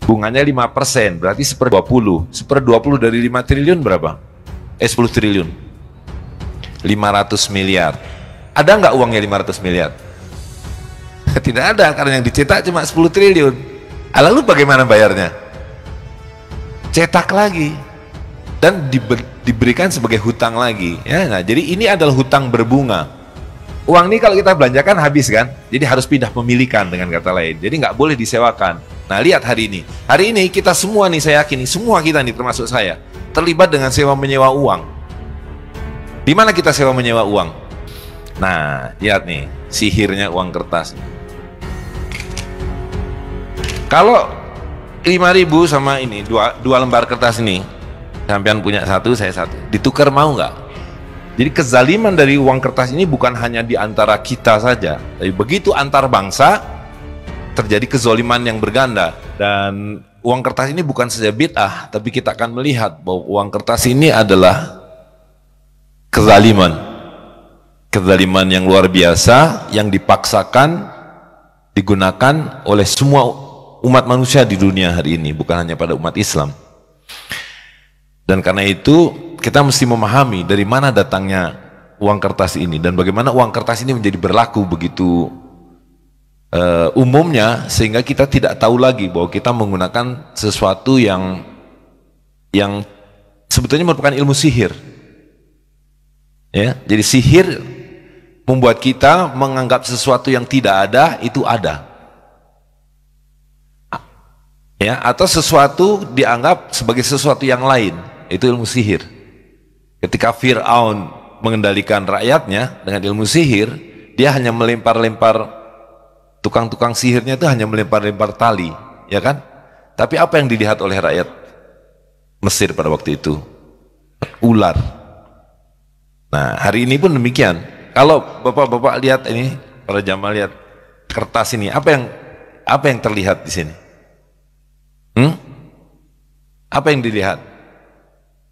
bunganya 5%, berarti 1/20. 1/20 dari 5 triliun berapa? 10 triliun. 500 miliar. Ada nggak uangnya 500 miliar? Tidak ada, karena yang dicetak cuma 10 triliun. Lalu bagaimana bayarnya? Cetak lagi dan diberikan sebagai hutang lagi. Ya, nah, jadi ini adalah hutang berbunga. Uang ini kalau kita belanjakan habis kan, jadi harus pindah pemilikan dengan kata lain. Jadi nggak boleh disewakan. Nah, lihat hari ini. Hari ini kita semua nih, saya yakin nih, semua kita nih termasuk saya, terlibat dengan sewa menyewa uang. Di mana kita sewa menyewa uang? Nah, lihat nih, sihirnya uang kertas. Kalau 5.000 sama ini, dua lembar kertas ini, sampean punya satu, saya satu, ditukar mau nggak? Jadi kezaliman dari uang kertas ini bukan hanya di antara kita saja, tapi begitu antar bangsa terjadi kezaliman yang berganda. Dan uang kertas ini bukan saja bid'ah, tapi kita akan melihat bahwa uang kertas ini adalah kezaliman yang luar biasa yang dipaksakan digunakan oleh semua umat manusia di dunia hari ini, bukan hanya pada umat Islam. Dan karena itu kita mesti memahami dari mana datangnya uang kertas ini dan bagaimana uang kertas ini menjadi berlaku begitu umumnya, sehingga kita tidak tahu lagi bahwa kita menggunakan sesuatu yang sebetulnya merupakan ilmu sihir. Ya, jadi sihir membuat kita menganggap sesuatu yang tidak ada itu ada. Ya, atau sesuatu dianggap sebagai sesuatu yang lain, itu ilmu sihir. Ketika Fir'aun mengendalikan rakyatnya dengan ilmu sihir, dia hanya melempar-lempar, tukang-tukang sihirnya itu hanya melempar-lempar tali, ya kan? Tapi apa yang dilihat oleh rakyat Mesir pada waktu itu? Ular. Nah, hari ini pun demikian. Kalau bapak-bapak lihat ini, para jamaah lihat kertas ini, apa yang terlihat di sini? Apa yang dilihat?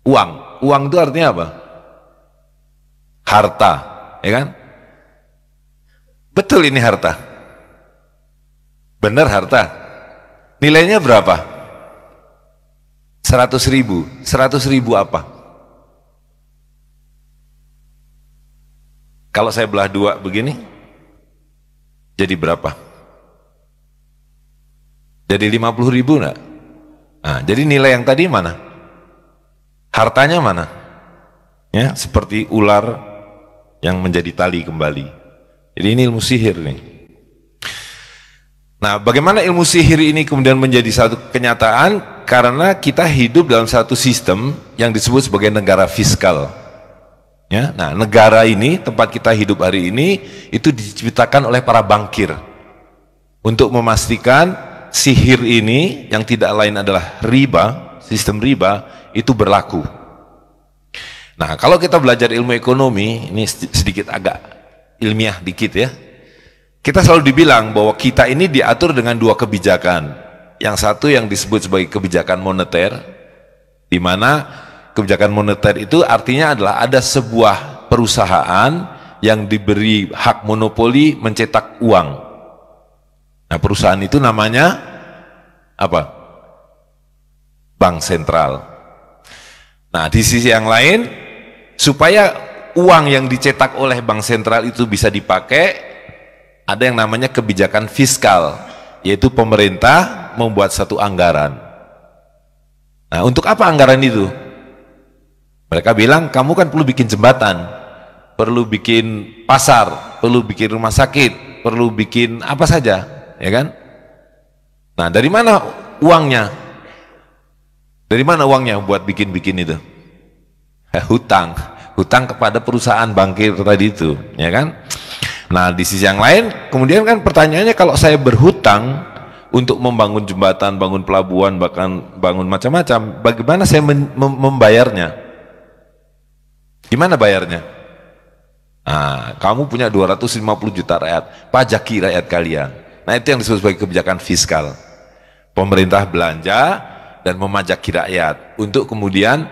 Uang. Uang itu artinya apa? Harta, ya kan? Betul, ini harta. Benar harta. Nilainya berapa? 100.000. 100.000 apa? Kalau saya belah dua begini, jadi berapa? Jadi 50.000 enggak? Nah, jadi nilai yang tadi mana? Hartanya mana? Ya, seperti ular yang menjadi tali kembali. Jadi ini ilmu sihir nih. Nah, bagaimana ilmu sihir ini kemudian menjadi satu kenyataan? Karena kita hidup dalam satu sistem yang disebut sebagai negara fiskal. Ya, nah, negara ini, tempat kita hidup hari ini, itu diciptakan oleh para bankir untuk memastikan sihir ini yang tidak lain adalah riba, sistem riba, itu berlaku. Nah, kalau kita belajar ilmu ekonomi, ini sedikit agak ilmiah dikit ya, kita selalu dibilang bahwa kita ini diatur dengan dua kebijakan. Yang satu yang disebut sebagai kebijakan moneter, di mana kebijakan moneter itu artinya adalah ada sebuah perusahaan yang diberi hak monopoli mencetak uang. Nah, perusahaan itu namanya apa? Bank sentral. Nah, di sisi yang lain, supaya uang yang dicetak oleh bank sentral itu bisa dipakai, ada yang namanya kebijakan fiskal, yaitu pemerintah membuat satu anggaran. Nah, untuk apa anggaran itu? Mereka bilang, kamu kan perlu bikin jembatan, perlu bikin pasar, perlu bikin rumah sakit, perlu bikin apa saja, ya kan? Nah, dari mana uangnya? Dari mana uangnya buat bikin-bikin itu? Hutang kepada perusahaan bankir tadi itu, ya kan? Nah, di sisi yang lain, kemudian kan pertanyaannya, kalau saya berhutang untuk membangun jembatan, bangun pelabuhan, bahkan bangun macam-macam, bagaimana saya membayarnya? Gimana bayarnya? Nah, kamu punya 250 juta rakyat, pajaki rakyat kalian. Nah, itu yang disebut sebagai kebijakan fiskal. Pemerintah belanja dan memajaki rakyat untuk kemudian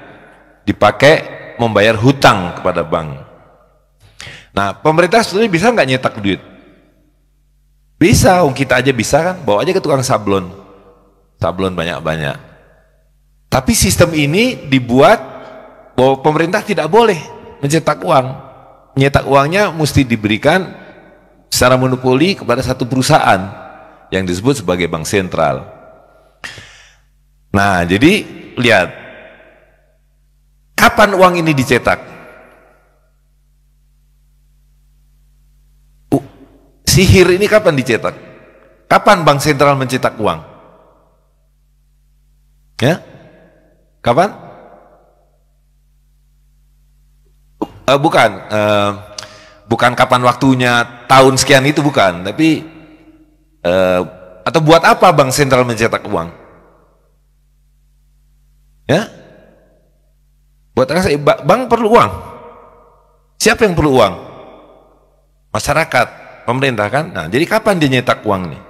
dipakai membayar hutang kepada bank. Nah, pemerintah sebetulnya bisa nggak nyetak duit? Bisa, kita aja bisa kan, bawa aja ke tukang sablon. sablon banyak-banyak. Tapi sistem ini dibuat bahwa pemerintah tidak boleh mencetak uang. Mencetak uangnya mesti diberikan secara monopoli kepada satu perusahaan yang disebut sebagai bank sentral. Nah, jadi lihat, kapan uang ini dicetak? Sihir ini kapan dicetak? Kapan bank sentral mencetak uang? Ya? Kapan? Bukan kapan waktunya, tahun sekian itu bukan, tapi atau buat apa bank sentral mencetak uang? Ya? Buat apa? Bank perlu uang. Siapa yang perlu uang? Masyarakat, pemerintah kan? Nah, jadi kapan dia nyetak uang nih?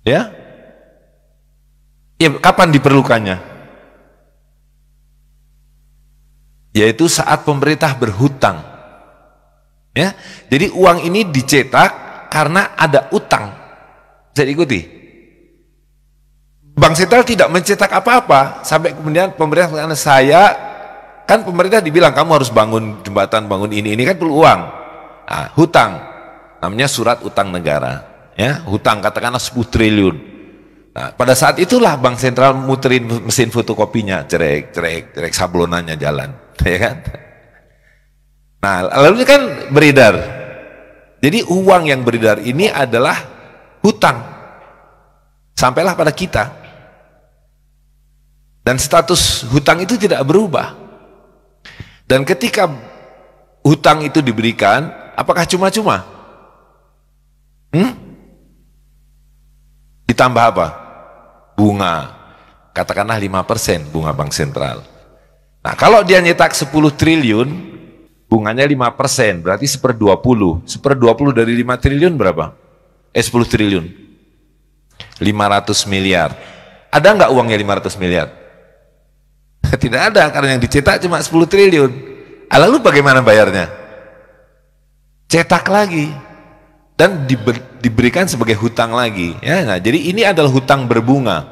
Ya? Ya, kapan diperlukannya? Yaitu saat pemerintah berhutang. Ya, jadi uang ini dicetak karena ada utang. Bisa diikuti? Bank sentral tidak mencetak apa-apa sampai kemudian pemerintah kan pemerintah dibilang kamu harus bangun jembatan, bangun ini kan perlu uang. Nah, hutang namanya surat utang negara. Ya, hutang katakanlah 10 triliun. Nah, pada saat itulah bank sentral muterin mesin fotokopinya, cerek sablonannya jalan, ya kan? Nah, lalu kan beredar. Jadi uang yang beredar ini adalah hutang. Sampailah pada kita. Dan status hutang itu tidak berubah. Dan ketika hutang itu diberikan, apakah cuma-cuma? Ditambah apa? Bunga. Katakanlah 5% bunga bank sentral. Nah, kalau dia nyetak 10 triliun, bunganya 5%, berarti 1/20. 1/20 dari 5 triliun berapa? 10 triliun. 500 miliar. Ada nggak uangnya 500 miliar? Tidak ada, karena yang dicetak cuma 10 triliun. Lalu bagaimana bayarnya? Cetak lagi dan diberikan sebagai hutang lagi. Ya, nah, jadi ini adalah hutang berbunga.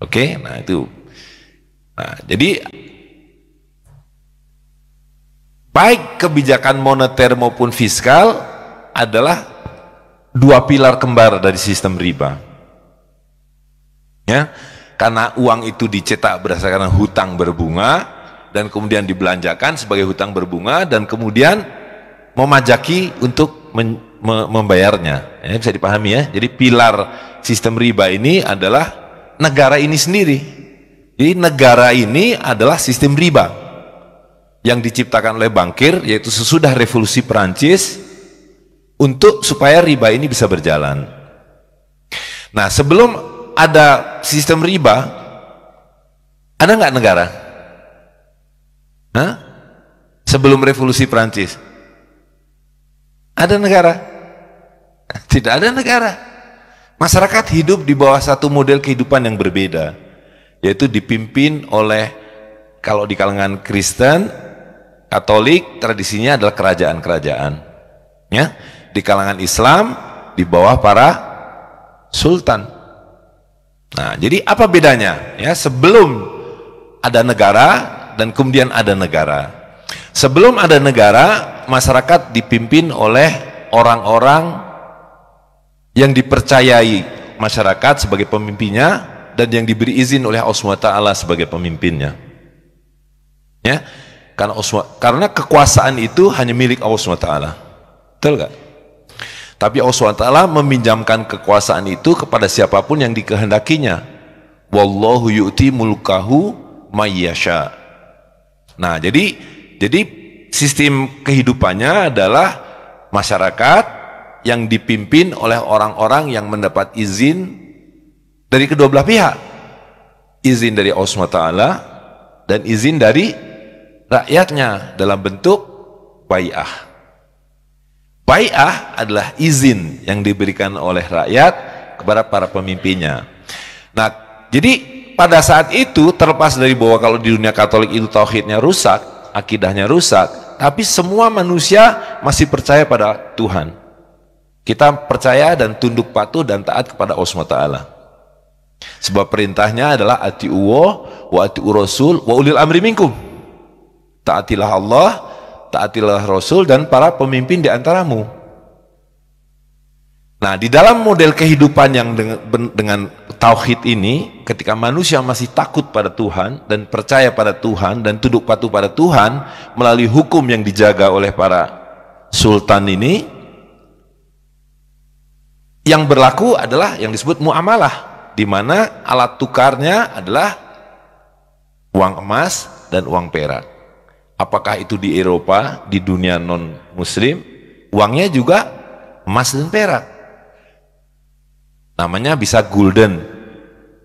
Oke, nah itu. Nah, jadi baik kebijakan moneter maupun fiskal adalah dua pilar kembar dari sistem riba. Ya. Karena uang itu dicetak berdasarkan hutang berbunga dan kemudian dibelanjakan sebagai hutang berbunga dan kemudian memajaki untuk membayarnya. Ya, bisa dipahami ya. Jadi pilar sistem riba ini adalah negara ini sendiri. Jadi negara ini adalah sistem riba yang diciptakan oleh bankir, yaitu sesudah revolusi Perancis supaya riba ini bisa berjalan. Nah, sebelum ada sistem riba, ada nggak negara? Hah? Sebelum revolusi Prancis ada negara? Tidak ada negara. Masyarakat hidup di bawah satu model kehidupan yang berbeda, yaitu dipimpin oleh, kalau di kalangan Kristen Katolik tradisinya adalah kerajaan-kerajaan, ya. Di kalangan Islam di bawah para sultan. Nah, jadi apa bedanya? Ya, sebelum ada negara dan kemudian ada negara. Sebelum ada negara, masyarakat dipimpin oleh orang-orang yang dipercayai masyarakat sebagai pemimpinnya dan yang diberi izin oleh Allah SWT sebagai pemimpinnya. Ya, karena kekuasaan itu hanya milik Allah SWT. Betul nggak? Tapi Allah SWT meminjamkan kekuasaan itu kepada siapapun yang dikehendakinya. Wallahu yu'ti mulkahu mayyasha. Nah, jadi sistem kehidupannya adalah masyarakat yang dipimpin oleh orang-orang yang mendapat izin dari kedua belah pihak. Izin dari Allah SWT dan izin dari rakyatnya dalam bentuk bai'ah. Bai'ah adalah izin yang diberikan oleh rakyat kepada para pemimpinnya. Nah, jadi pada saat itu, terlepas dari bahwa kalau di dunia Katolik itu tauhidnya rusak, akidahnya rusak, tapi semua manusia masih percaya pada Tuhan. Kita percaya dan tunduk patuh dan taat kepada Allah SWT. Sebab perintahnya adalah ati'uwah wa ati'ur rasul wa ulil amri minkum. Taatilah Allah, taatilah Rasul dan para pemimpin di antaramu. Nah, di dalam model kehidupan yang dengan tauhid ini, ketika manusia masih takut pada Tuhan dan percaya pada Tuhan dan tunduk patuh pada Tuhan melalui hukum yang dijaga oleh para sultan ini, yang berlaku adalah yang disebut muamalah, di mana alat tukarnya adalah uang emas dan uang perak. Apakah itu di Eropa, di dunia non-muslim, uangnya juga emas dan perak. Namanya bisa gulden,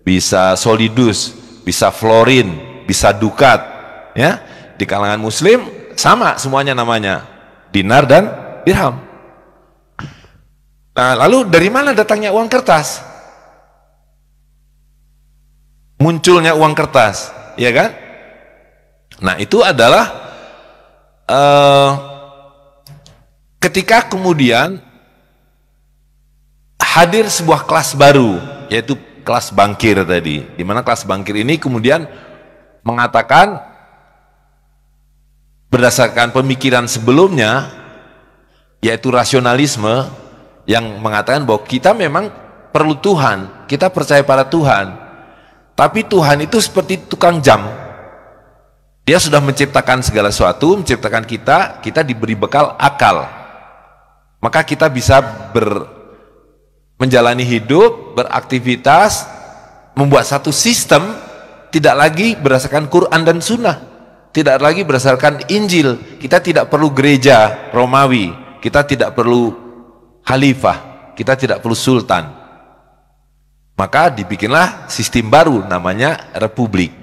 bisa solidus, bisa florin, bisa dukat. Ya, di kalangan muslim sama semuanya namanya, dinar dan dirham. Nah, lalu dari mana datangnya uang kertas? Munculnya uang kertas, ya kan? Nah, itu adalah ketika kemudian hadir sebuah kelas baru, yaitu kelas bankir tadi, di mana kelas bankir ini kemudian mengatakan berdasarkan pemikiran sebelumnya, yaitu rasionalisme, yang mengatakan bahwa kita memang perlu Tuhan, kita percaya pada Tuhan, tapi Tuhan itu seperti tukang jam. Dia sudah menciptakan segala sesuatu, menciptakan kita, kita diberi bekal akal, maka kita bisa menjalani hidup, beraktivitas, membuat satu sistem, tidak lagi berdasarkan Quran dan Sunnah, tidak lagi berdasarkan Injil. Kita tidak perlu gereja Romawi, kita tidak perlu khalifah, kita tidak perlu sultan. Maka dibikinlah sistem baru namanya republik,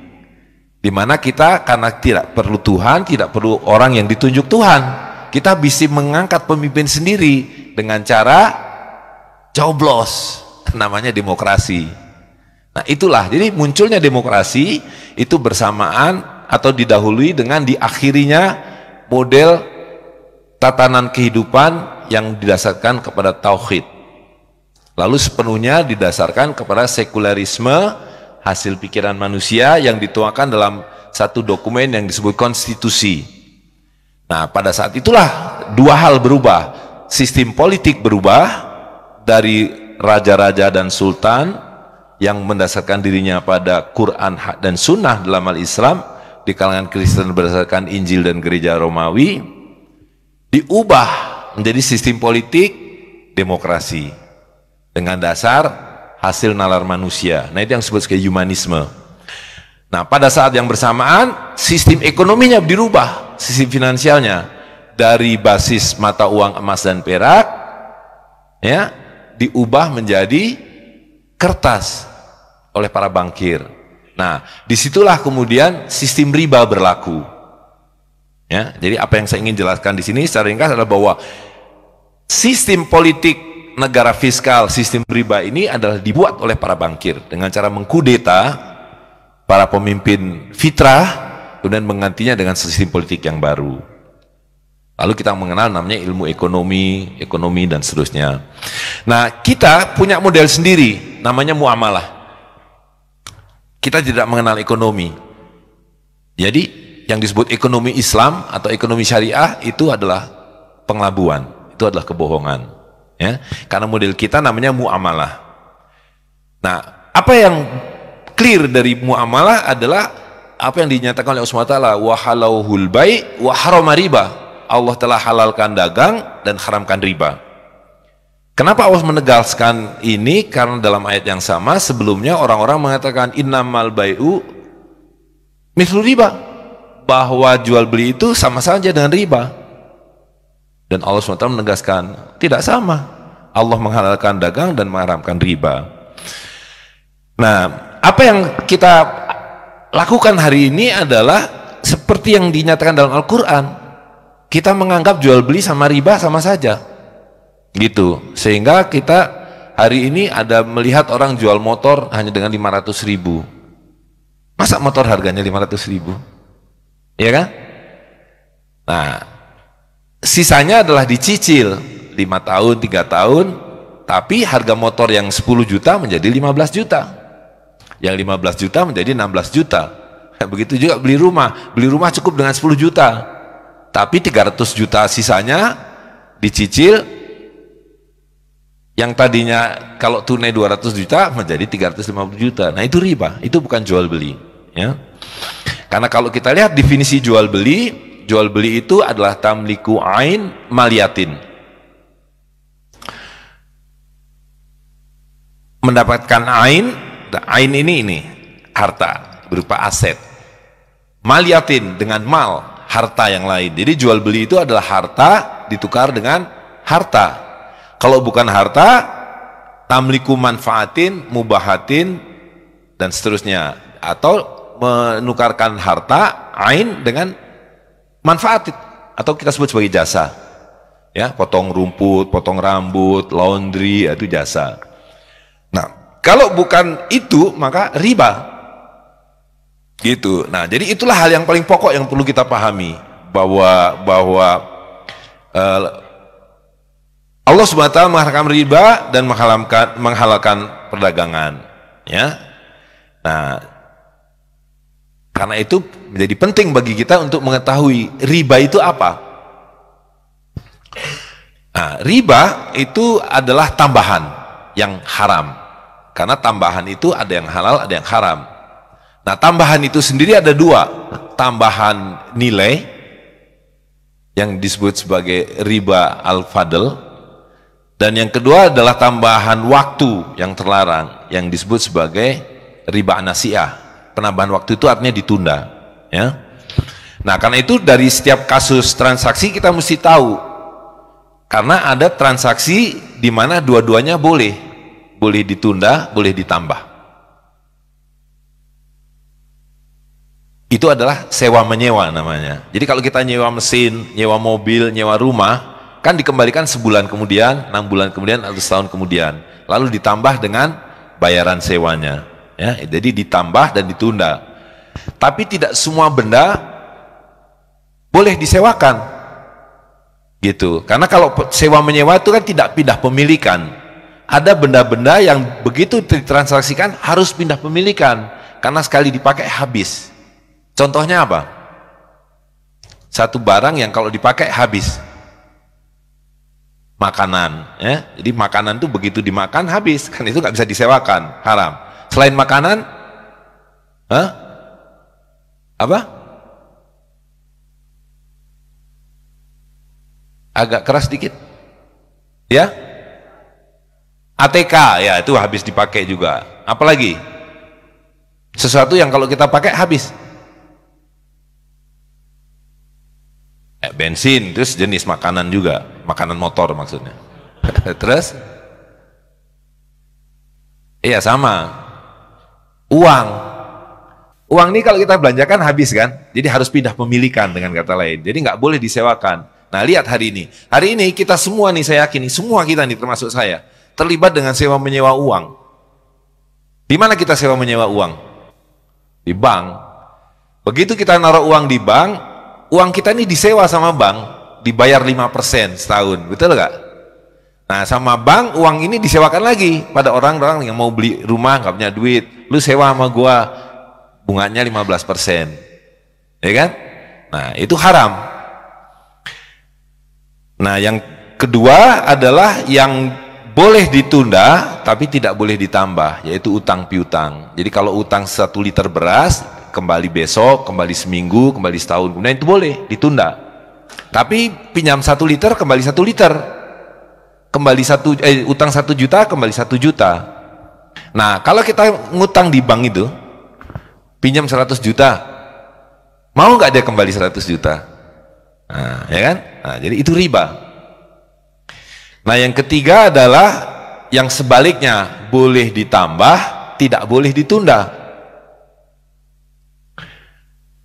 di mana kita karena tidak perlu Tuhan, tidak perlu orang yang ditunjuk Tuhan, kita bisa mengangkat pemimpin sendiri dengan cara coblos, namanya demokrasi. Nah, itulah, jadi munculnya demokrasi itu bersamaan atau didahului dengan diakhirinya model tatanan kehidupan yang didasarkan kepada tauhid, lalu sepenuhnya didasarkan kepada sekularisme, hasil pikiran manusia yang dituangkan dalam satu dokumen yang disebut konstitusi. Nah, pada saat itulah dua hal berubah, sistem politik berubah dari raja-raja dan sultan yang mendasarkan dirinya pada Quran dan Sunnah dalam hal Islam, di kalangan Kristen berdasarkan Injil dan gereja Romawi, diubah menjadi sistem politik demokrasi dengan dasar hasil nalar manusia. Nah, itu yang disebut sebagai humanisme. Nah, pada saat yang bersamaan sistem ekonominya dirubah, sistem finansialnya dari basis mata uang emas dan perak, ya, diubah menjadi kertas oleh para bankir. Nah, disitulah kemudian sistem riba berlaku. Ya, jadi apa yang saya ingin jelaskan di sini secara ringkas adalah bahwa sistem politik negara fiskal, sistem riba ini adalah dibuat oleh para bankir dengan cara mengkudeta para pemimpin fitrah, kemudian menggantinya dengan sistem politik yang baru. Lalu kita mengenal namanya ilmu ekonomi dan seterusnya. Nah, kita punya model sendiri, namanya muamalah. Kita tidak mengenal ekonomi. Jadi, yang disebut ekonomi Islam atau ekonomi syariah itu adalah pengelabuan, itu adalah kebohongan. Ya, karena model kita namanya muamalah. Nah, apa yang clear dari muamalah adalah apa yang dinyatakan oleh Allah SWT, wa halauhul bai' wa harama riba. Allah telah halalkan dagang dan haramkan riba. Kenapa Allah menegaskan ini? Karena dalam ayat yang sama sebelumnya orang-orang mengatakan innamal bai'u mithlu riba, bahwa jual beli itu sama saja dengan riba. Dan Allah SWT menegaskan tidak sama. Allah menghalalkan dagang dan mengharamkan riba. Nah, apa yang kita lakukan hari ini adalah seperti yang dinyatakan dalam Al-Quran. Kita menganggap jual beli sama riba sama saja, gitu. Sehingga kita hari ini ada melihat orang jual motor hanya dengan 500.000. Masa motor harganya 500.000? Ya kan? Nah, sisanya adalah dicicil 5 tahun, 3 tahun, tapi harga motor yang 10 juta menjadi 15 juta. Yang 15 juta menjadi 16 juta. Begitu juga beli rumah. Beli rumah cukup dengan 10 juta. Tapi 300 juta sisanya dicicil, yang tadinya kalau tunai 200 juta menjadi 350 juta. Nah itu riba, itu bukan jual beli, ya. Karena kalau kita lihat definisi jual beli itu adalah tamliku ain maliyatin, mendapatkan ain ini harta berupa aset, maliyatin dengan mal, harta yang lain. Jadi jual beli itu adalah harta ditukar dengan harta. Kalau bukan harta, tamliku manfaatin, mubahatin, dan seterusnya. Atau menukarkan harta, ain dengan manfaat. Atau kita sebut sebagai jasa. Ya, potong rumput, potong rambut, laundry, itu jasa. Nah, kalau bukan itu, maka riba. Gitu. Nah, jadi itulah hal yang paling pokok yang perlu kita pahami. Bahwa Allah SWT mengharamkan riba dan menghalalkan perdagangan, ya. Nah, karena itu menjadi penting bagi kita untuk mengetahui riba itu apa. Nah, riba itu adalah tambahan yang haram. Karena tambahan itu ada yang halal, ada yang haram. Nah, tambahan itu sendiri ada dua. Tambahan nilai yang disebut sebagai riba al-fadl. Dan yang kedua adalah tambahan waktu yang terlarang, yang disebut sebagai riba nasiah. Penambahan waktu itu artinya ditunda, ya. Nah, karena itu dari setiap kasus transaksi kita mesti tahu, karena ada transaksi di mana dua-duanya boleh ditunda, boleh ditambah. Itu adalah sewa menyewa namanya. Jadi kalau kita nyewa mesin, nyewa mobil, nyewa rumah, kan dikembalikan sebulan kemudian, 6 bulan kemudian, atau setahun kemudian, lalu ditambah dengan bayaran sewanya, ya. Jadi ditambah dan ditunda. Tapi tidak semua benda boleh disewakan, gitu. Karena kalau sewa menyewa itu kan tidak pindah pemilikan. Ada benda-benda yang begitu ditransaksikan harus pindah pemilikan, karena sekali dipakai habis. Contohnya apa? Satu barang yang kalau dipakai habis. Makanan, ya. Jadi makanan itu begitu dimakan habis, kan itu nggak bisa disewakan, haram. Selain makanan, apa? Agak keras dikit, ya. ATK, ya itu habis dipakai juga. Apalagi sesuatu yang kalau kita pakai habis. Bensin, terus jenis makanan juga, makanan motor maksudnya. Terus iya sama uang ini kalau kita belanjakan habis kan, jadi harus pindah pemilikan dengan kata lain, jadi nggak boleh disewakan. Nah, lihat hari ini kita semua nih, saya yakin semua kita nih termasuk saya terlibat dengan sewa menyewa uang. Di mana kita sewa menyewa uang? Di bank. Begitu kita naruh uang di bank, uang kita ini disewa sama bank, dibayar 5% setahun, betul nggak? Nah, sama bank uang ini disewakan lagi pada orang-orang yang mau beli rumah nggak punya duit, lu sewa sama gua, bunganya 15%, ya kan? Nah, itu haram. Nah, yang kedua adalah yang boleh ditunda tapi tidak boleh ditambah, yaitu utang piutang. Jadi kalau utang 1 liter beras kembali besok, kembali seminggu, kembali setahun kemudian, itu boleh ditunda. Tapi pinjam 1 liter kembali 1 liter, kembali utang 1 juta kembali 1 juta. Nah, kalau kita ngutang di bank itu pinjam 100 juta, mau nggak dia kembali 100 juta? Nah, ya kan? Nah, jadi itu riba. Nah, yang ketiga adalah yang sebaliknya, boleh ditambah, tidak boleh ditunda.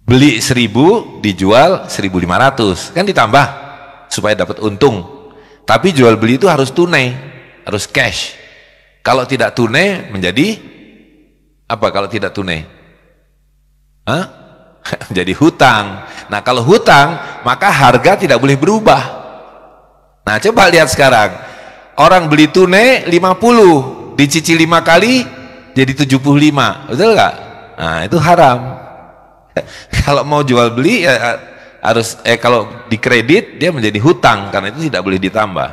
Beli 1000 dijual 1500, kan ditambah supaya dapat untung. Tapi jual beli itu harus tunai, harus cash. Kalau tidak tunai menjadi apa? Kalau tidak tunai, jadi hutang. Nah, kalau hutang maka harga tidak boleh berubah. Nah, coba lihat sekarang. Orang beli tunai 50, dicicil 5 kali jadi 75. Betul nggak? Nah, itu haram. Kalau mau jual beli ya harus kalau dikredit dia menjadi hutang karena itu tidak boleh ditambah.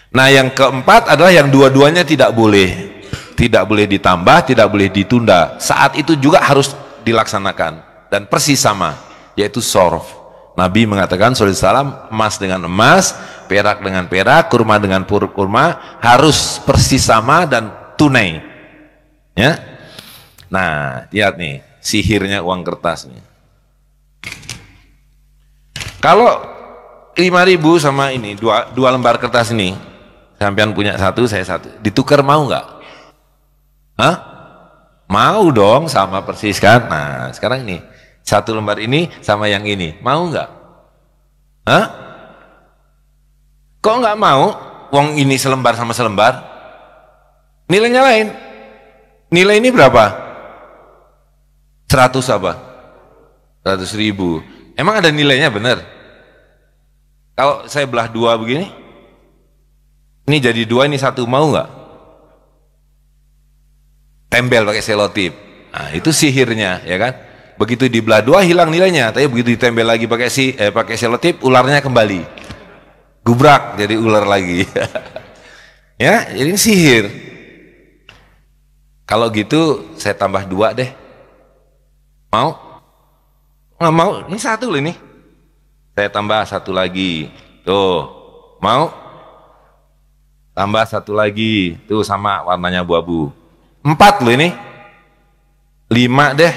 Nah, yang keempat adalah yang dua-duanya tidak boleh. Tidak boleh ditambah, tidak boleh ditunda. Saat itu juga harus dilaksanakan dan persis sama, yaitu sorf. Nabi mengatakan sallallahu alaihi wasallam, emas dengan emas, perak dengan perak, kurma dengan kurma harus persis sama dan tunai. Ya. Nah, lihat nih, sihirnya uang kertas nih. Kalau 5.000 sama ini, dua lembar kertas ini, sampean punya satu, saya satu, ditukar mau nggak? Hah? Mau dong, sama persis kan? Nah, sekarang ini, satu lembar ini sama yang ini, mau nggak? Hah? Kok nggak mau? Wong ini selembar sama selembar? Nilainya lain. Nilai ini berapa? 100 apa? 100.000. Emang ada nilainya bener? Kalau saya belah dua begini, ini jadi dua, ini satu, mau nggak? Tempel pakai selotip. Nah, itu sihirnya, ya kan? Begitu dibelah dua hilang nilainya, tapi begitu ditempel lagi pakai selotip, ularnya kembali. Gubrak jadi ular lagi. Ya, jadi ini sihir. Kalau gitu saya tambah 2 deh. Mau? Nggak mau? Ini satu loh ini. Saya tambah 1 lagi. Tuh, mau? Tambah 1 lagi. Tuh sama warnanya abu-abu. 4 loh ini. 5 deh.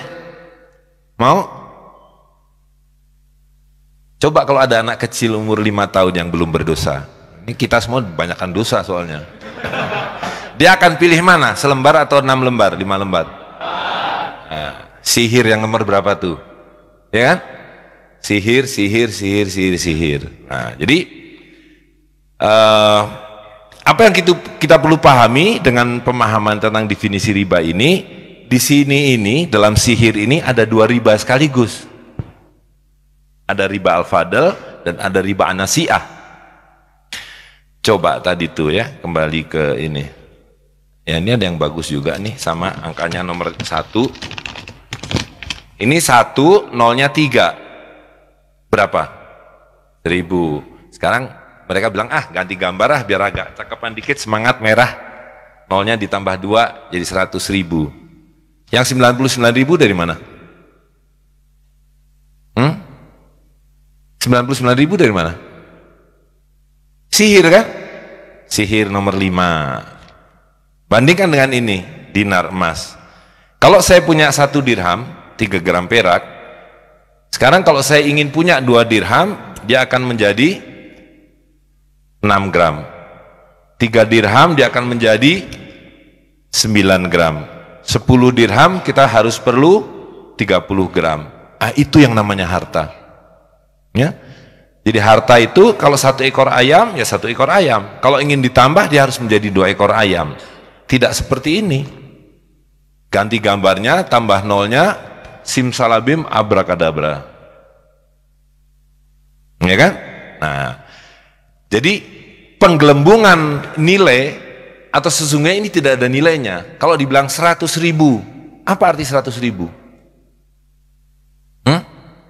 Mau? Coba kalau ada anak kecil umur 5 tahun yang belum berdosa. Ini kita semua banyakkan dosa soalnya. Dia akan pilih mana? Selembar atau 6 lembar? 5 lembar? Nah, sihir yang nomor berapa tuh? Ya kan? Sihir. Nah, jadi apa yang kita perlu pahami dengan pemahaman tentang definisi riba ini, di sini ini dalam sihir ini ada 2 riba sekaligus. Ada riba al-fadl dan ada riba an-nasi'ah. Coba tadi tuh ya, kembali ke ini. Ya, ini ada yang bagus juga nih, sama angkanya nomor 1. Ini 1, nolnya 3. Berapa? 1.000. Sekarang mereka bilang, ganti gambar biar agak cakepan dikit, semangat merah. Nolnya ditambah 2 jadi 100.000. Yang 99.000 dari mana? 99.000 dari mana? Sihir kan? Sihir nomor 5. Bandingkan dengan ini, dinar emas. Kalau saya punya 1 dirham, 3 gram perak. Sekarang kalau saya ingin punya 2 dirham, dia akan menjadi 6 gram. 3 dirham dia akan menjadi 9 gram. 10 dirham kita harus perlu 30 gram. Itu yang namanya harta. Ya. Jadi harta itu kalau 1 ekor ayam, ya 1 ekor ayam. Kalau ingin ditambah dia harus menjadi 2 ekor ayam. Tidak seperti ini. Ganti gambarnya, tambah nolnya, simsalabim abrakadabra. Ya kan? Nah, jadi penggelembungan nilai atau sesungguhnya ini tidak ada nilainya. Kalau dibilang 100.000, apa arti 100.000?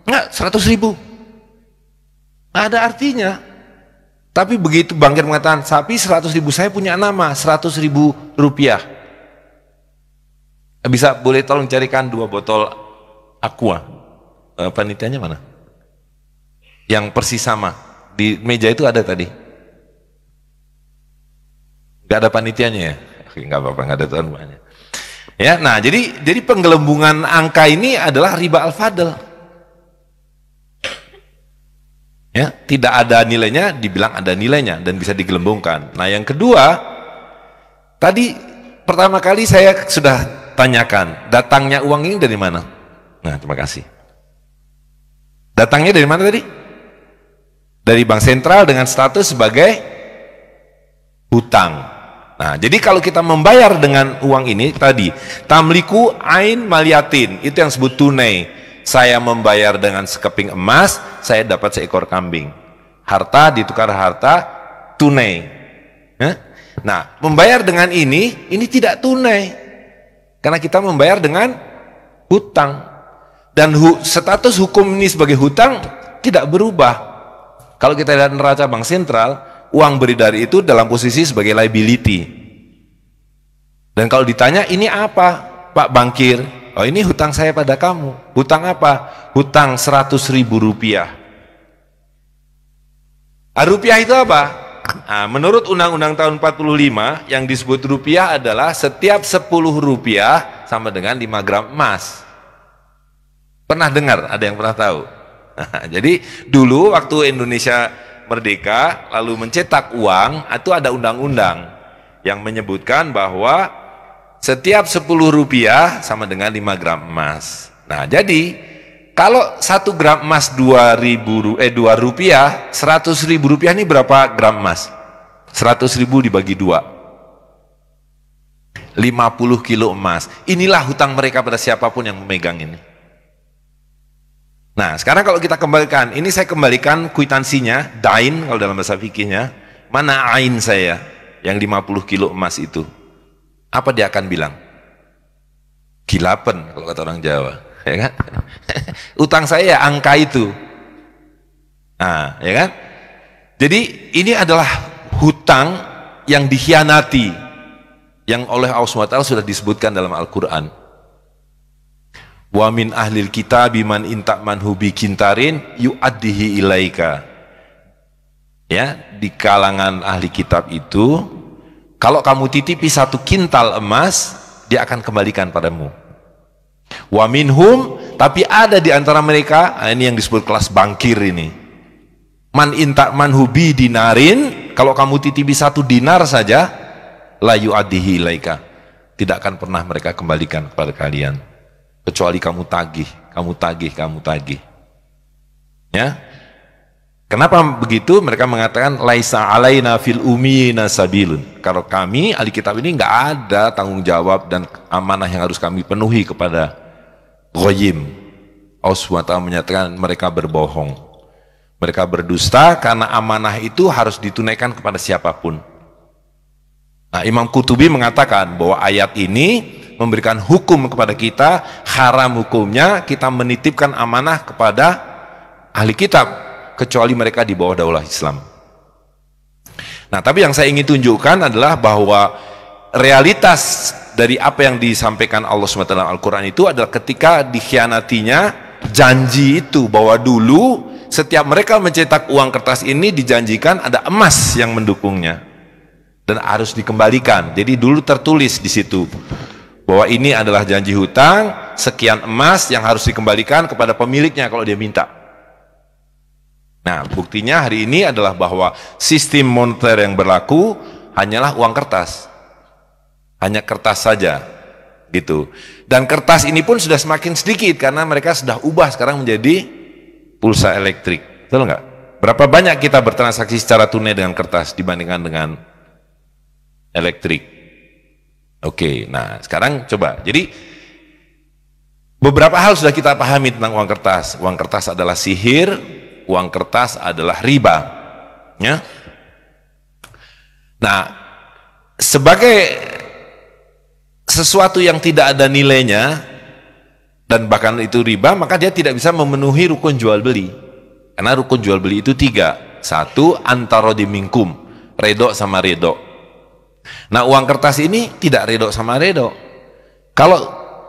Enggak, 100.000. Nggak ada artinya. Tapi begitu bangkit mengatakan, sapi 100.000, saya punya nama 100.000 rupiah. Bisa, boleh tolong carikan 2 botol aqua. Panitianya mana? Yang persis sama. Di meja itu ada tadi. Nggak ada panitianya ya? Nggak apa-apa, nggak ada tuan rumahnya. Ya, nah jadi penggelembungan angka ini adalah riba al-fadl. Ya, tidak ada nilainya, dibilang ada nilainya dan bisa digelembungkan. Nah, yang kedua, tadi pertama kali saya sudah tanyakan, datangnya uang ini dari mana? Nah, terima kasih. Datangnya dari mana tadi? Dari bank sentral dengan status sebagai hutang. Nah, jadi kalau kita membayar dengan uang ini tadi, tamliku ain maliatin, itu yang disebut tunai. Saya membayar dengan sekeping emas, saya dapat seekor kambing. Harta ditukar harta tunai. Nah, membayar dengan ini tidak tunai. Karena kita membayar dengan hutang. Dan status hukum ini sebagai hutang tidak berubah. Kalau kita lihat neraca bank sentral, uang beredar itu dalam posisi sebagai liability. Dan kalau ditanya, ini apa Pak Bankir? Oh, ini hutang saya pada kamu. Hutang apa? Hutang 100.000 rupiah. Rupiah itu apa? Nah, menurut Undang-Undang tahun 45 yang disebut rupiah adalah setiap 10 rupiah sama dengan 5 gram emas. Pernah dengar? Ada yang pernah tahu? Jadi dulu waktu Indonesia merdeka lalu mencetak uang, itu ada undang-undang yang menyebutkan bahwa setiap 10 rupiah sama dengan 5 gram emas. Nah, jadi kalau 1 gram emas 2 rupiah, 100.000 rupiah ini berapa gram emas? 100.000 dibagi 2. 50 kilo emas. Inilah hutang mereka pada siapapun yang memegang ini. Nah, sekarang kalau kita kembalikan, ini saya kembalikan kwitansinya, dain kalau dalam bahasa fikihnya, mana ain saya yang 50 kilo emas itu? Apa dia akan bilang? Gilapen kalau kata orang Jawa, ya kan? Utang saya angka itu. Nah, ya kan? Jadi ini adalah hutang yang dikhianati, yang oleh Allah SWT sudah disebutkan dalam Al-Quran. Wa min ahlil kitab biman intak manhu bi kintarin yu'addihi ilaika. Ya, di kalangan ahli kitab itu, kalau kamu titipi 1 kintal emas, dia akan kembalikan padamu. Wa minhum, tapi ada di antara mereka, ini yang disebut kelas bankir ini. Man intak manhu bi dinarin, kalau kamu titipi 1 dinar saja, la yu'addihi ilaika. Tidak akan pernah mereka kembalikan kepada kalian. Kecuali kamu tagih. Ya. Kenapa begitu? Mereka mengatakan laisa alaina fil ummiyina sabilun. Kalau kami ahli kitab ini enggak ada tanggung jawab dan amanah yang harus kami penuhi kepada ghaib. Allah SWT menyatakan mereka berbohong. Mereka berdusta karena amanah itu harus ditunaikan kepada siapapun. Nah, Imam Qurtubi mengatakan bahwa ayat ini memberikan hukum kepada kita, haram hukumnya kita menitipkan amanah kepada ahli kitab, kecuali mereka di bawah daulah Islam. Nah, tapi yang saya ingin tunjukkan adalah bahwa realitas dari apa yang disampaikan Allah SWT dalam Al-Quran itu adalah ketika dikhianatinya janji itu, bahwa dulu setiap mereka mencetak uang kertas ini dijanjikan ada emas yang mendukungnya dan harus dikembalikan. Jadi dulu tertulis di situ bahwa ini adalah janji hutang, sekian emas yang harus dikembalikan kepada pemiliknya kalau dia minta. Nah, buktinya hari ini adalah bahwa sistem moneter yang berlaku hanyalah uang kertas. Hanya kertas saja, gitu. Dan kertas ini pun sudah semakin sedikit karena mereka sudah ubah sekarang menjadi pulsa elektrik. Betul nggak? Berapa banyak kita bertransaksi secara tunai dengan kertas dibandingkan dengan elektrik? Oke, nah sekarang coba. Jadi beberapa hal sudah kita pahami tentang uang kertas. Uang kertas adalah sihir, uang kertas adalah riba. Ya. Nah, sebagai sesuatu yang tidak ada nilainya dan bahkan itu riba, maka dia tidak bisa memenuhi rukun jual beli. Karena rukun jual beli itu 3. 1, antarodi minkum, redok sama redok. Nah, uang kertas ini tidak redok sama redok. Kalau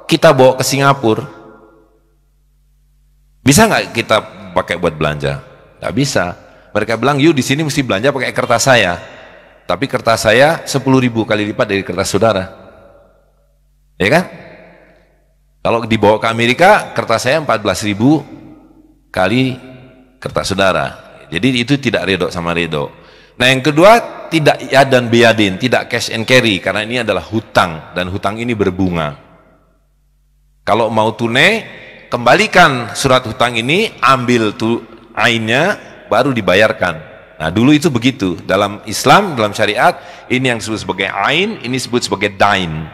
kita bawa ke Singapura, bisa nggak kita pakai buat belanja? Nggak bisa. Mereka bilang, yuk di sini mesti belanja pakai kertas saya. Tapi kertas saya 10.000 kali lipat dari kertas saudara. Ya kan? Kalau dibawa ke Amerika, kertas saya 14.000 kali kertas saudara. Jadi itu tidak redok sama redok. Nah, yang kedua, tidak yad dan biyadin, tidak cash and carry, karena ini adalah hutang dan hutang ini berbunga. Kalau mau tunai, kembalikan surat hutang ini, ambil ainnya, baru dibayarkan. Nah, dulu itu begitu. Dalam Islam, dalam syariat, ini yang disebut sebagai ain, ini disebut sebagai dain.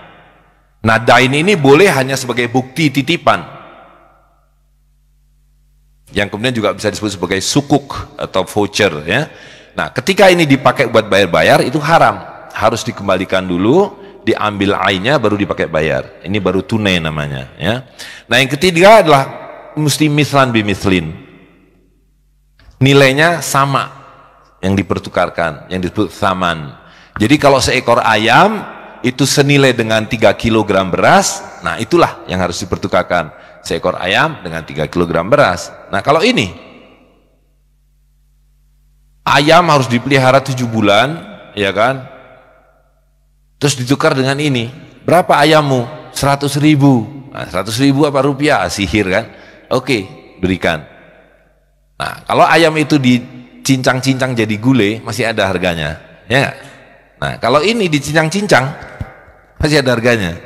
Nah, dain ini boleh hanya sebagai bukti titipan. yang kemudian juga bisa disebut sebagai sukuk atau voucher ya. Nah, ketika ini dipakai buat bayar-bayar itu haram, harus dikembalikan dulu, diambil ainnya baru dipakai bayar. Ini baru tunai namanya ya. Nah, yang ketiga adalah mesti mislan bimislin. Nilainya sama yang dipertukarkan, yang disebut thaman. Jadi kalau seekor ayam itu senilai dengan 3 kg beras, nah itulah yang harus dipertukarkan. Seekor ayam dengan 3 kg beras. Nah kalau ini, ayam harus dipelihara 7 bulan, ya kan? Terus ditukar dengan ini, berapa ayammu? 100.000. Nah, 100.000 apa rupiah? Sihir kan? Oke, berikan. Nah kalau ayam itu dicincang-cincang jadi gulai, masih ada harganya, ya nggak? Nah kalau ini dicincang-cincang, masih ada harganya?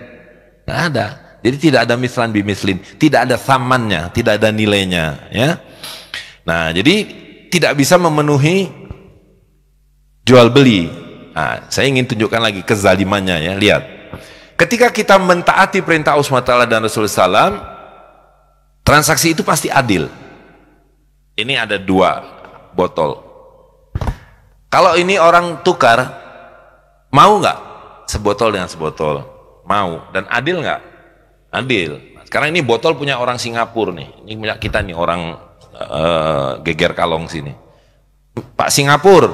Nggak ada. Jadi tidak ada mislan bimislin, tidak ada samannya, tidak ada nilainya, ya. Nah, jadi tidak bisa memenuhi jual beli. Nah, saya ingin tunjukkan lagi kezalimannya ya. Lihat, ketika kita mentaati perintah Allah SWT dan Rasulullah SAW, transaksi itu pasti adil. Ini ada 2 botol. Kalau ini orang tukar, mau nggak sebotol dengan sebotol? Mau. Dan adil nggak? Adil. Sekarang ini botol punya orang Singapura nih. Ini punya kita nih orang Geger Kalong sini. Pak Singapura,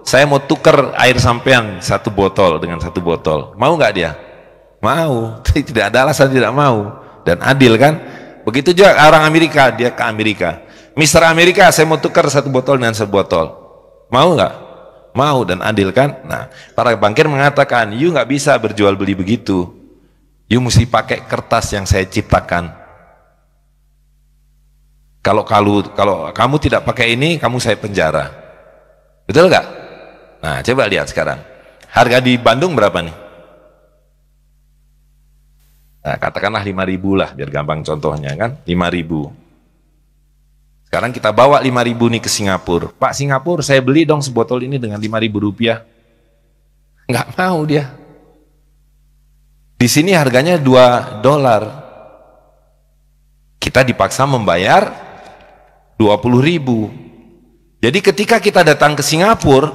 saya mau tukar air sampean 1 botol dengan 1 botol. Mau nggak dia? Mau. Tidak ada alasan tidak mau. Dan adil kan? Begitu juga orang Amerika, dia ke Amerika. Mister Amerika, saya mau tukar 1 botol dengan 1 botol. Mau nggak? Mau dan adil kan? Nah, para bankir mengatakan, you nggak bisa berjual beli begitu. You mesti pakai kertas yang saya ciptakan. Kalau kamu tidak pakai ini, kamu saya penjara. Betul nggak? Nah, coba lihat sekarang. Harga di Bandung berapa nih? Nah, katakanlah 5.000 lah, biar gampang contohnya kan, 5.000. Sekarang kita bawa 5.000 nih ke Singapura. Pak Singapura, saya beli dong sebotol ini dengan 5.000 rupiah. Nggak mau dia. Di sini harganya $2. Kita dipaksa membayar 20.000. Jadi ketika kita datang ke Singapura,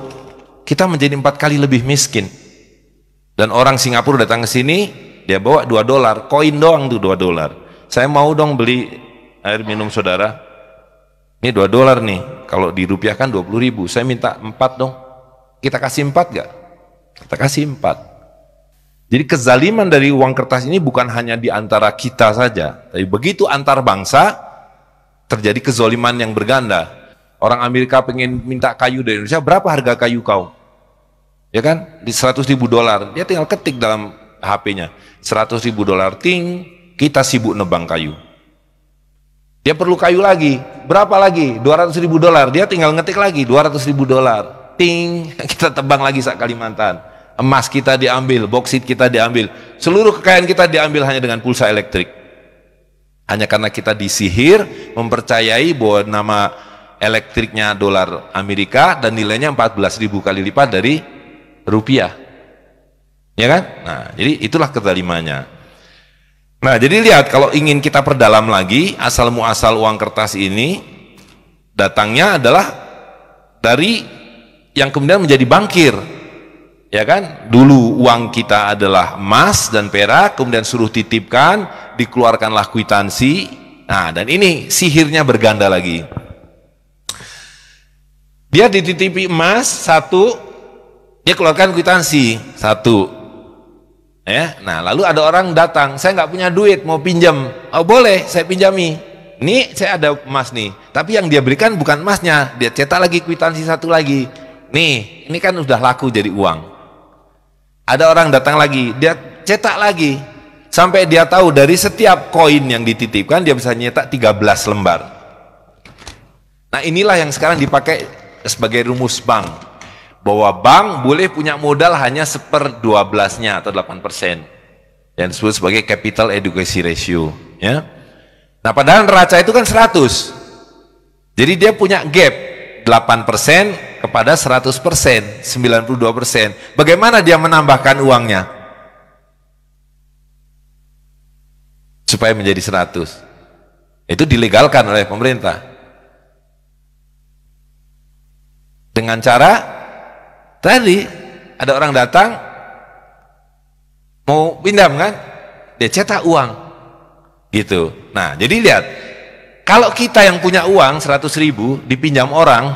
kita menjadi 4 kali lebih miskin. Dan orang Singapura datang ke sini, dia bawa $2, koin doang tuh $2. Saya mau dong beli air minum saudara. Ini $2 nih, kalau dirupiahkan 20.000, saya minta 4 dong. Kita kasih 4 gak? Kita kasih 4. Jadi kezaliman dari uang kertas ini bukan hanya di antara kita saja, tapi begitu antar bangsa, terjadi kezaliman yang berganda. Orang Amerika pengen minta kayu dari Indonesia, berapa harga kayu kau? Ya kan? Di $100.000, dia tinggal ketik dalam HP-nya, $100.000, ting, kita sibuk nebang kayu. Dia perlu kayu lagi, berapa lagi? $200.000, dia tinggal ngetik lagi, $200.000, ting, kita tebang lagi sak Kalimantan. Emas kita diambil, boksit kita diambil, seluruh kekayaan kita diambil hanya dengan pulsa elektrik. Hanya karena kita disihir, mempercayai bahwa nama elektriknya dolar Amerika dan nilainya 14.000 kali lipat dari rupiah. Ya kan? Nah, jadi itulah kezalimannya. Nah, jadi lihat, kalau ingin kita perdalam lagi, asal muasal uang kertas ini datangnya adalah dari yang kemudian menjadi bankir. Ya kan? Dulu uang kita adalah emas dan perak, kemudian suruh titipkan, dikeluarkanlah kwitansi. Nah, dan ini sihirnya berganda lagi. Dia dititipi emas 1, dia keluarkan kwitansi 1. Ya, nah lalu ada orang datang, saya nggak punya duit, mau pinjam. Oh boleh, saya pinjami. Ini saya ada emas nih, tapi yang dia berikan bukan emasnya, dia cetak lagi kwitansi 1 lagi. Nih, ini kan udah laku jadi uang. Ada orang datang lagi, dia cetak lagi, sampai dia tahu dari setiap koin yang dititipkan dia bisa nyetak 13 lembar. Nah inilah yang sekarang dipakai sebagai rumus bank. Bahwa bank boleh punya modal hanya 1/12-nya atau 8%, yang disebut sebagai capital adequacy ratio ya. Nah padahal neraca itu kan 100, jadi dia punya gap 8% kepada 100%, 92%. Bagaimana dia menambahkan uangnya supaya menjadi 100? Itu dilegalkan oleh pemerintah. Dengan cara tadi, ada orang datang mau pinjam kan, dia cetak uang gitu. Nah jadi lihat, kalau kita yang punya uang 100.000 dipinjam orang,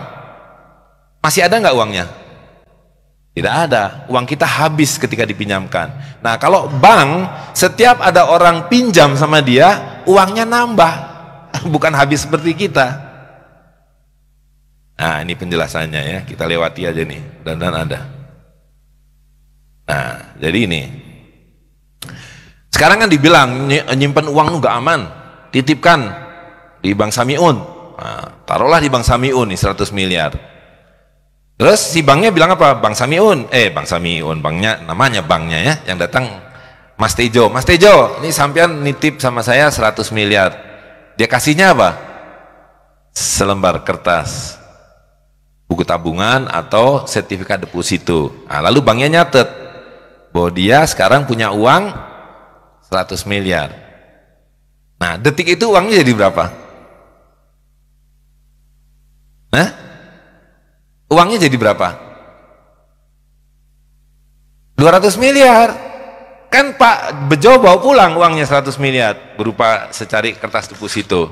masih ada nggak uangnya? Tidak ada, uang kita habis ketika dipinjamkan. Nah kalau bank, setiap ada orang pinjam sama dia, uangnya nambah, bukan habis seperti kita. Nah ini penjelasannya ya, kita lewati aja nih, dan ada. Nah jadi ini, sekarang kan dibilang nyimpen uang nggak aman, titipkan di Bank Samiun. Nah, taruhlah di Bank Samiun nih 100 miliar. Terus si banknya bilang apa? Bank Samiun, banknya, namanya banknya ya, yang datang Mas Tejo, ini sampean nitip sama saya 100 miliar. Dia kasihnya apa? Selembar kertas, buku tabungan atau sertifikat deposito. Nah, lalu banknya nyatet bahwa dia sekarang punya uang 100 miliar. Nah, detik itu uangnya jadi berapa? Hah? Uangnya jadi berapa? 200 miliar. Kan Pak Bejo bawa pulang uangnya 100 miliar berupa secari kertas deposito.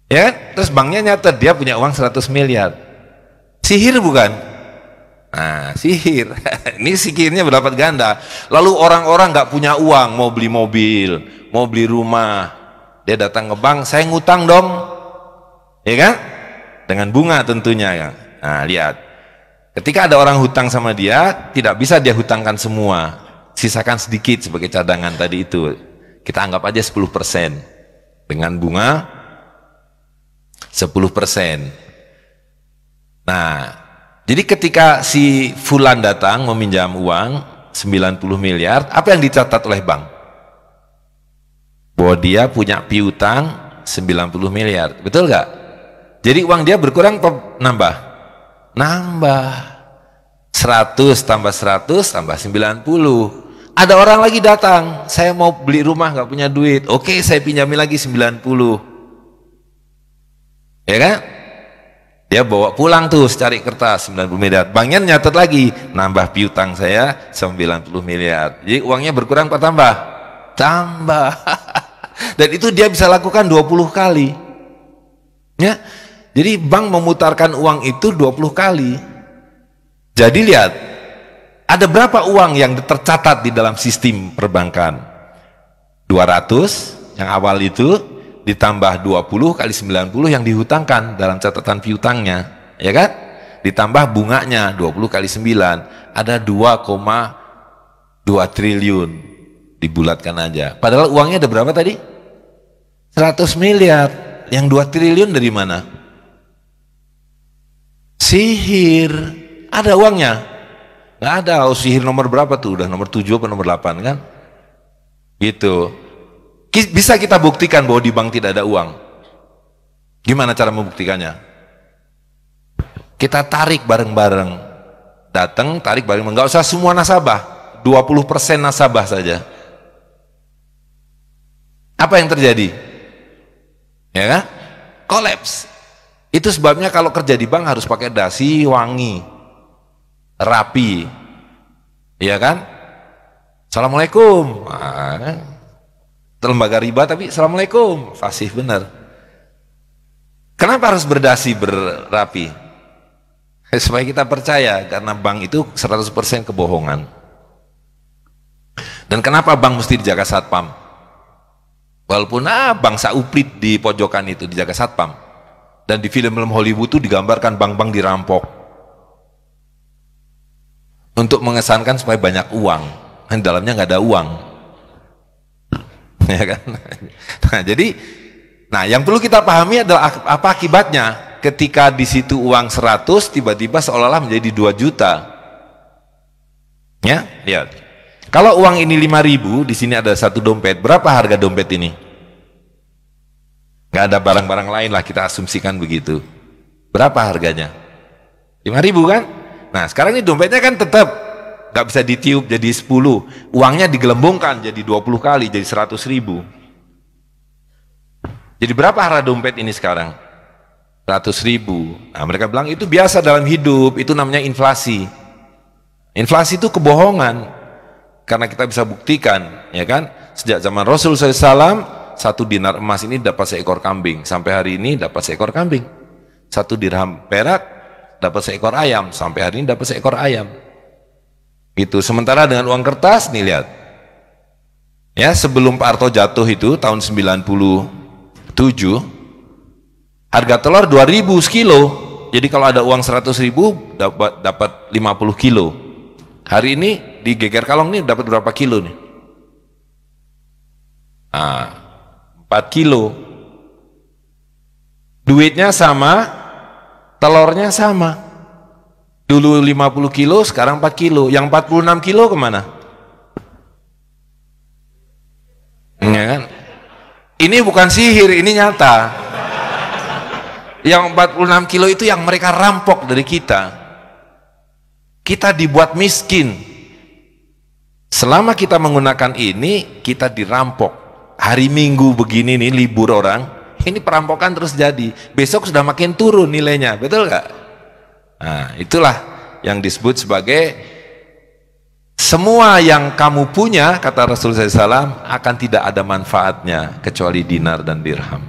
Ya, terus banknya nyatet dia punya uang 100 miliar. Sihir bukan? Nah, sihir. Ini sihirnya berdapat ganda. Lalu orang-orang nggak punya uang, mau beli mobil, mau beli rumah, dia datang ke bank, saya ngutang dong, ya kan? Dengan bunga tentunya ya. Nah, lihat, ketika ada orang hutang sama dia, tidak bisa dia hutangkan semua, sisakan sedikit sebagai cadangan tadi itu. Kita anggap aja 10% dengan bunga 10%. Nah, jadi ketika si Fulan datang meminjam uang 90 miliar, apa yang dicatat oleh bank? Bahwa dia punya piutang 90 miliar, betul nggak? Jadi uang dia berkurang apa nambah? Nambah. 100 tambah 100 tambah 90. Ada orang lagi datang, saya mau beli rumah nggak punya duit, oke saya pinjami lagi 90, ya kan? Dia bawa pulang tuh secari kertas 90 miliar, banknya nyatet lagi, nambah piutang saya 90 miliar. Jadi uangnya berkurang apa tambah? Tambah. Dan itu dia bisa lakukan 20 kali ya. Jadi bank memutarkan uang itu 20 kali. Jadi lihat, ada berapa uang yang tercatat di dalam sistem perbankan? 200 yang awal itu ditambah 20 kali 90 yang dihutangkan dalam catatan piutangnya, ya kan? Ditambah bunganya 20 kali 9, ada 2,2 triliun. Dibulatkan aja. Padahal uangnya ada berapa tadi? 100 miliar. Yang 2 triliun dari mana? Sihir. Ada uangnya? Nggak ada. Oh, sihir nomor berapa tuh? Udah nomor 7 atau nomor 8 kan? Gitu. Bisa kita buktikan bahwa di bank tidak ada uang. Gimana cara membuktikannya? Kita tarik bareng-bareng. Datang, tarik bareng-bareng. Nggak usah semua nasabah. 20% nasabah saja. Apa yang terjadi? Ya kan? Kolaps. Itu sebabnya kalau kerja di bank harus pakai dasi wangi, rapi, iya kan? Assalamualaikum. Lembaga riba tapi assalamualaikum, fasih benar. Kenapa harus berdasi berapi? Supaya kita percaya, karena bank itu 100% kebohongan. Dan kenapa bank mesti dijaga satpam? Walaupun bangsa uplit di pojokan itu dijaga satpam. Dan di film-film Hollywood itu digambarkan bank-bank dirampok untuk mengesankan supaya banyak uang, dan dalamnya nggak ada uang, ya kan? Nah, jadi, yang perlu kita pahami adalah apa akibatnya ketika di situ uang 100 tiba-tiba seolah-olah menjadi 2 juta. Ya, lihat. Kalau uang ini 5.000, di sini ada 1 dompet. Berapa harga dompet ini? Nggak ada barang-barang lain lah, kita asumsikan begitu. Berapa harganya? 5.000 kan? Nah sekarang ini dompetnya kan tetap nggak bisa ditiup jadi 10, uangnya digelembungkan jadi 20 kali, jadi 100.000. Jadi berapa harga dompet ini sekarang? 100.000. Nah, mereka bilang itu biasa dalam hidup, itu namanya inflasi. Inflasi itu kebohongan, karena kita bisa buktikan, ya kan? Sejak zaman Rasul SAW, 1 dinar emas ini dapat seekor kambing. Sampai hari ini dapat seekor kambing. 1 dirham perak dapat seekor ayam. Sampai hari ini dapat seekor ayam. Itu. Sementara dengan uang kertas, nih lihat. Ya, sebelum Pak Harto jatuh itu tahun 97, harga telur 2.000 sekilo. Jadi kalau ada uang 100.000 dapat 50 kilo. Hari ini di Geger Kalong nih dapat berapa kilo nih? Nah, 4 kilo. Duitnya sama, telurnya sama. Dulu 50 kilo, sekarang 4 kilo. Yang 46 kilo kemana? Ya kan? Ini bukan sihir, ini nyata. Yang 46 kilo itu yang mereka rampok dari kita. Kita dibuat miskin. Selama kita menggunakan ini, kita dirampok. Hari Minggu begini nih, libur orang, ini perampokan terus jadi. Besok sudah makin turun nilainya, betul nggak? Nah, itulah yang disebut sebagai semua yang kamu punya, kata Rasulullah SAW, akan tidak ada manfaatnya kecuali dinar dan dirham.